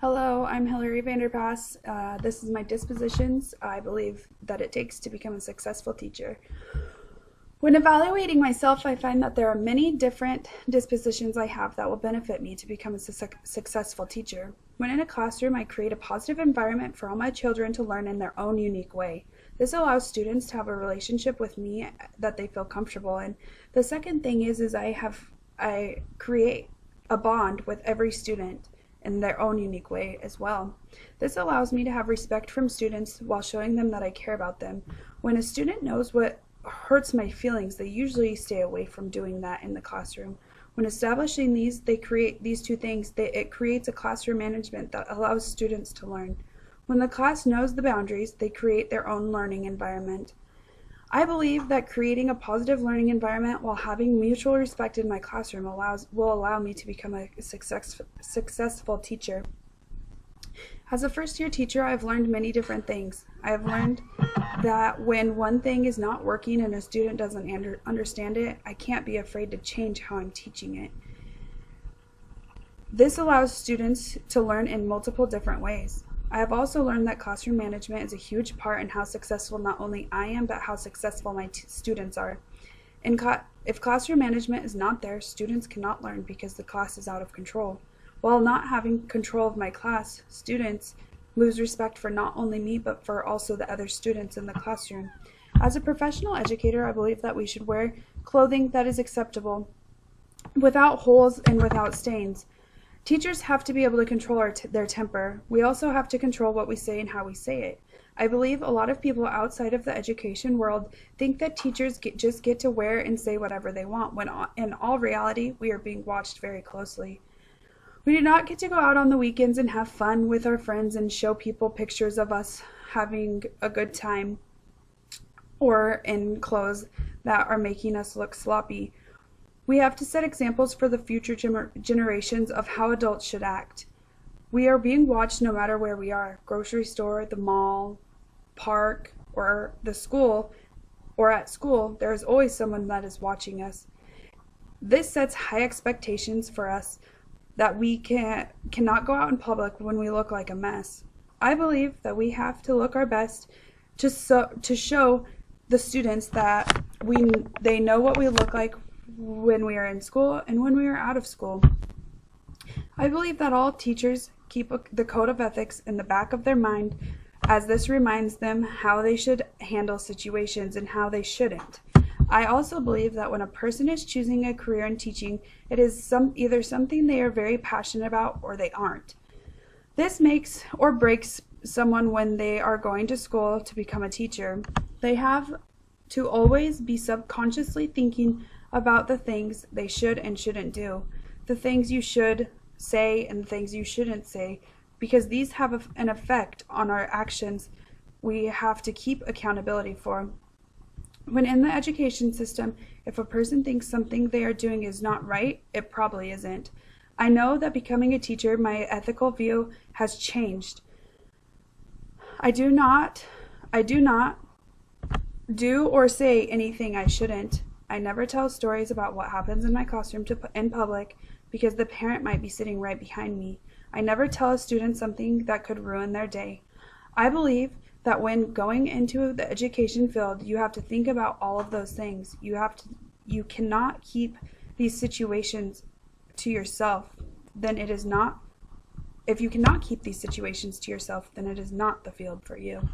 Hello, I'm Hilaree Vanderpas. This is my dispositions I believe that it takes to become a successful teacher. When evaluating myself, I find that there are many different dispositions I have that will benefit me to become a successful teacher. When in a classroom, I create a positive environment for all my children to learn in their own unique way. This allows students to have a relationship with me that they feel comfortable in. The second thing is I create a bond with every student in their own unique way as well. This allows me to have respect from students while showing them that I care about them. When a student knows what hurts my feelings, they usually stay away from doing that in the classroom. When establishing these, they create these two things. It creates a classroom management that allows students to learn. When the class knows the boundaries, they create their own learning environment. I believe that creating a positive learning environment while having mutual respect in my classroom will allow me to become a successful teacher. As a first-year teacher, I've learned many different things. I have learned that when one thing is not working and a student doesn't understand it, I can't be afraid to change how I'm teaching it. This allows students to learn in multiple different ways. I have also learned that classroom management is a huge part in how successful not only I am, but how successful my students are. If classroom management is not there, students cannot learn because the class is out of control. While not having control of my class, students lose respect for not only me, but for also the other students in the classroom. As a professional educator, I believe that we should wear clothing that is acceptable, without holes and without stains. Teachers have to be able to control their temper. We also have to control what we say and how we say it. I believe a lot of people outside of the education world think that teachers just get to wear and say whatever they want, when in all reality, we are being watched very closely. We do not get to go out on the weekends and have fun with our friends and show people pictures of us having a good time or in clothes that are making us look sloppy. We have to set examples for the future generations of how adults should act. We are being watched no matter where we are, grocery store, the mall, park, or the school, or at school. There is always someone that is watching us. This sets high expectations for us that we cannot go out in public when we look like a mess. I believe that we have to look our best to show the students that they know what we look like when we are in school and when we are out of school. I believe that all teachers keep the code of ethics in the back of their mind, as this reminds them how they should handle situations and how they shouldn't. I also believe that when a person is choosing a career in teaching, it is either something they are very passionate about or they aren't. This makes or breaks someone when they are going to school to become a teacher. They have to always be subconsciously thinking about the things they should and shouldn't do, the things you should say and the things you shouldn't say, because these have an effect on our actions we have to keep accountability for. When in the education system, if a person thinks something they are doing is not right, it probably isn't. I know that becoming a teacher, my ethical view has changed. I do not do or say anything I shouldn't. I never tell stories about what happens in my classroom in public because the parent might be sitting right behind me. I never tell a student something that could ruin their day. I believe that when going into the education field, you have to think about all of those things. You cannot keep these situations to yourself. If you cannot keep these situations to yourself, then it is not the field for you.